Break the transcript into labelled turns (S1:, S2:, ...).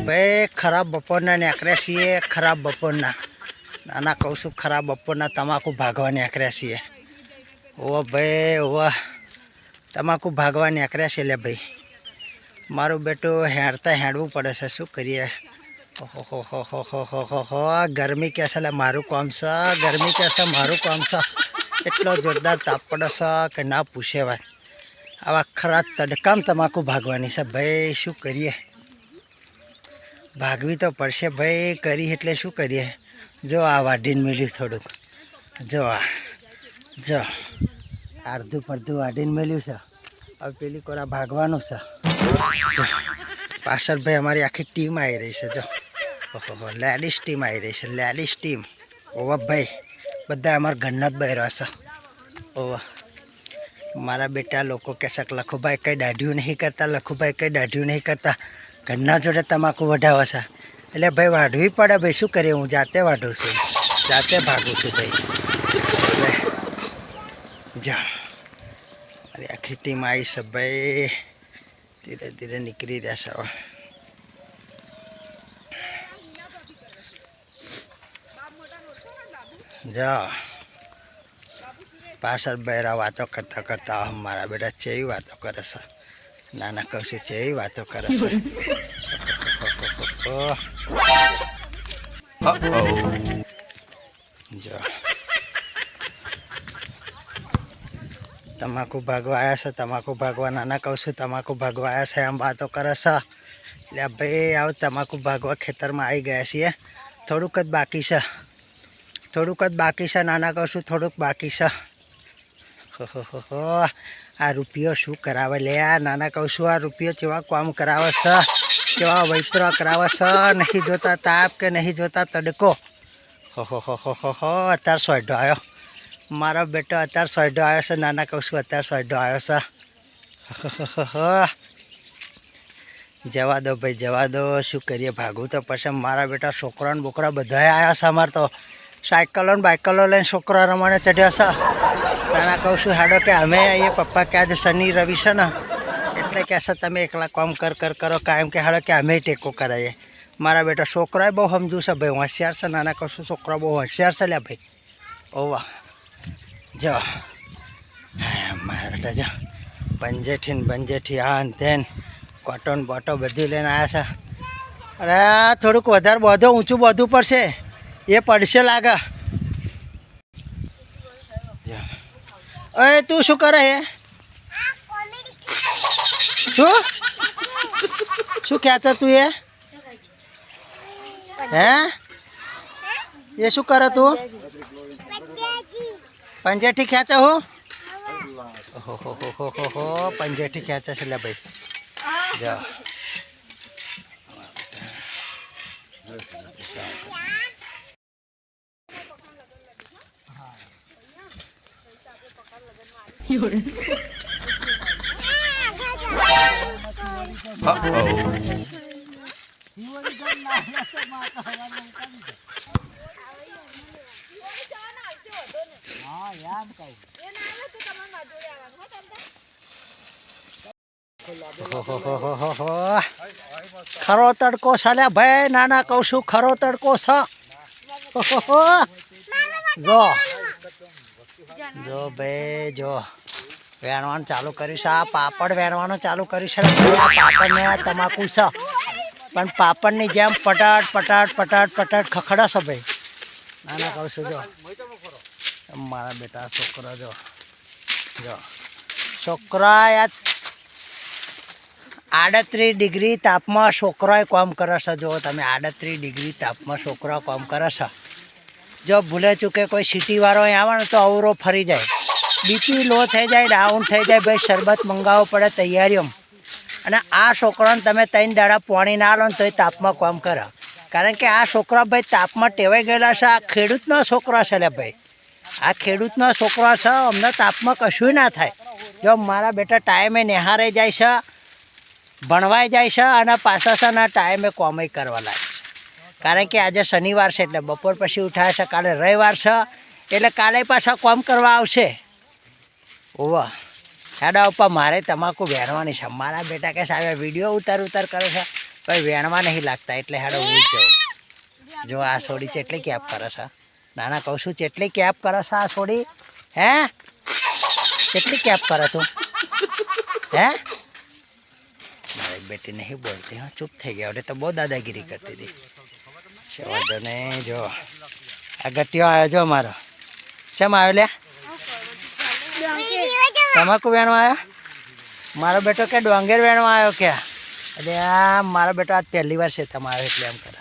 S1: ભાઈ ખરાબ બપોરના નીકળ્યા છીએ, ખરાબ બપોરના નાના કહું છું, ખરાબ બપોરના તમાકુ ભાગવા નીકળ્યા છીએ. ઓ ભાઈ ઓ તમાકુ ભાગવા નીકળ્યા છે. લે ભાઈ મારું બેટું હેડવું પડે છે, શું કરીએ. ઓહો ગરમી કે છે, મારું કામ છે, ગરમી કે છે, મારું કામ છે. એટલો જોરદાર તાપ પડે છે કે ના પૂછે વાત. આવા ખરા તડકામ તમાકુ ભાગવાની છે ભાઈ, શું કરીએ. ભાગવી તો પડશે ભાઈ, કરી એટલે શું કરીએ. જો આ વાઢીને મેલ્યું થોડુંક, જો અડધું પડધું વાઢીને મેલ્યું છે. હવે પેલી કોરા ભાગવાનું છે. પાછળ ભાઈ અમારી આખી ટીમ આવી રહી છે. જો ઓહો લેડીઝ ટીમ આવી રહી છે, લેડીઝ ટીમ. ઓવા ભાઈ બધા અમારા ઘરના જ બહેરા છે. ઓવા મારા બેટા લોકો કહેશે કે લખુભાઈ કંઈ દાઢિયું નહીં કરતા, લખુભાઈ કંઈ દાઢિયું નહીં કરતા, ઘરના જોડે તમાકુ વઢાવે છે. એટલે ભાઈ વાઢવી પડે ભાઈ, શું કરીએ. હું જાતે વાઢું છું, જાતે ભાગું છું ભાઈ. એટલે જા મારી આખી ટીમ આવી છે ભાઈ, ધીરે ધીરે નીકળી રહ્યા છે. જા પાછળ બહેરા વાતો કરતા કરતા મારા બેટા ચેવી વાતો કરે છે. નાના કૌશી ચેવી વાતો કરે છે. જો તમાકુ ભાગવા આવ્યા છે, તમાકુ ભાગવા. નાના કહું છું તમાકુ ભાગવા આવ્યા છે એમ વાતો કરે છે. એટલે ભાઈ આવું તમાકુ ભાગવા ખેતરમાં આવી ગયા છીએ. થોડુંક જ બાકી છે, થોડુંક જ બાકી છે. નાના કહું છું થોડુંક બાકી છે. આ રૂપિયો શું કરાવે લે. નાના કહું છું આ રૂપિયો કેવા કામ કરાવે છે, કેવા વૈતરા કરાવે છે. નહીં જોતા તાપ કે નહીં જોતા તડકો. અત્યારે સોઢો આવ્યો મારો બેટો, અત્યારે સોઢો આવ્યો છે. નાના કહું છું અત્યારે સોઢો આવ્યો છે. જવા દો ભાઈ, જવા દો. શું કરીએ, ભાગવું તો પછી. મારા બેટા છોકરા ને બોકરા બધા આવ્યા છે. અમારે તો સાયકલો ને બાઇકલો લઈને છોકરા રમાણે ચઢ્યા છે. નાના કહું છું હાડો કે અમે આવીએ પપ્પા કે આજે શનિ રવિ છે ને, એટલે કહેશે તમે એકલા કામ કરો કાયમ કે હાડો કે અમે ટેકો કરાવીએ. મારા બેટા છોકરાએ બહુ સમજુ છે ભાઈ, હોશિયાર છે. નાના કહું છું છોકરા બહુ હોશિયાર છે લે ભાઈ. ઓવા જો મારા બેટા જો પંજેઠી ને બંજેઠી આ તેન કોટન બોટો બધું લઈને આવ્યા છે. અરે થોડુંક વધારે બધું ઊંચું બધું પડશે, એ પડશે લાગે. અરે તું શું કરે હે? શું કહેતો તું એ? હે એ શું કરે તું? પંજેઠી ખેંચે હું? ઓહો પંજેઠી ખેંચે છે લે ભાઈ. જાઓ ખરો તડકો છે ભાઈ. નાના કહું છું ખરો તડકો છે. જો જો ભાઈ જો વેણવાનું ચાલુ કર્યું છે. આ પાપડ વેણવાનું ચાલુ કર્યું છે. પાપડ ને તમાકુ છે, પણ પાપડની જેમ પટાટ પટાટ પટાટ પટાટ ખખડા છે ભાઈ. નાના કહું છું જો મારા બેટા છોકરા જો છોકરા યાર 38 ડિગ્રી તાપમાં છોકરાએ કામ કરે છે. જો તમે 38 ડિગ્રી તાપમાં છોકરા કામ કરે છે. જો ભૂલે ચૂકે કોઈ સિટીવાળો અહીં આવે ને તો અવરો ફરી જાય, બીપી લો થઈ જાય, ડાઉન થઈ જાય ભાઈ. શરબત મંગાવવો પડે તૈયારીઓમાં. અને આ છોકરાને તમે 3 દાડા પાણી ના લો ને તો એ તાપમાં કામ કરે. કારણ કે આ છોકરા ભાઈ તાપમાં ટેવાઈ ગયેલા છે. આ ખેડૂતનો છોકરા છે લે ભાઈ, આ ખેડૂતનો છોકરા છે. અમને તાપમાં કશું ના થાય. જો મારા બેટા ટાઈમે નિહારે જાય છે, ભણવાઈ જાય છે, અને પાછાના ટાઈમે કોમય કરવા લાગે છે. કારણ કે આજે શનિવાર છે એટલે બપોર પછી ઉઠાય છે. કાલે રવિવાર છે એટલે કાલે પાછા કામ કરવા આવશે. ઓવા હેડો પપ્પા મારે તમાકુ વેણવાની છે. મારા બેટા કે સાહેબ વિડીયો ઉતાર કરે છે ભાઈ વેણવા નહીં લાગતા એટલે હેડો હું જ જાઉં. જો આ સોડી ચેટલી કેપ કરે છે. નાના કહું છું ચેટલી કેપ કરે છે આ સોડી. હે કેટલી કેપ કરે તું? હે મારી બેટી નહીં બોલતી. હા ચૂપ થઈ ગયા. તો બહુ દાદાગીરી કરતી હતી. વાંધો નહીં. જો આ ગટિયો આવ્યો જો મારો. શેમ આવ્યો લે? તમાકુ વેણવા આવ્યો? મારો બેટો કે ડોંગેર વેણવા આવ્યો કે? અરે આ મારો બેટો આજ પહેલી વાર છે તમારો એટલે એમ કરે.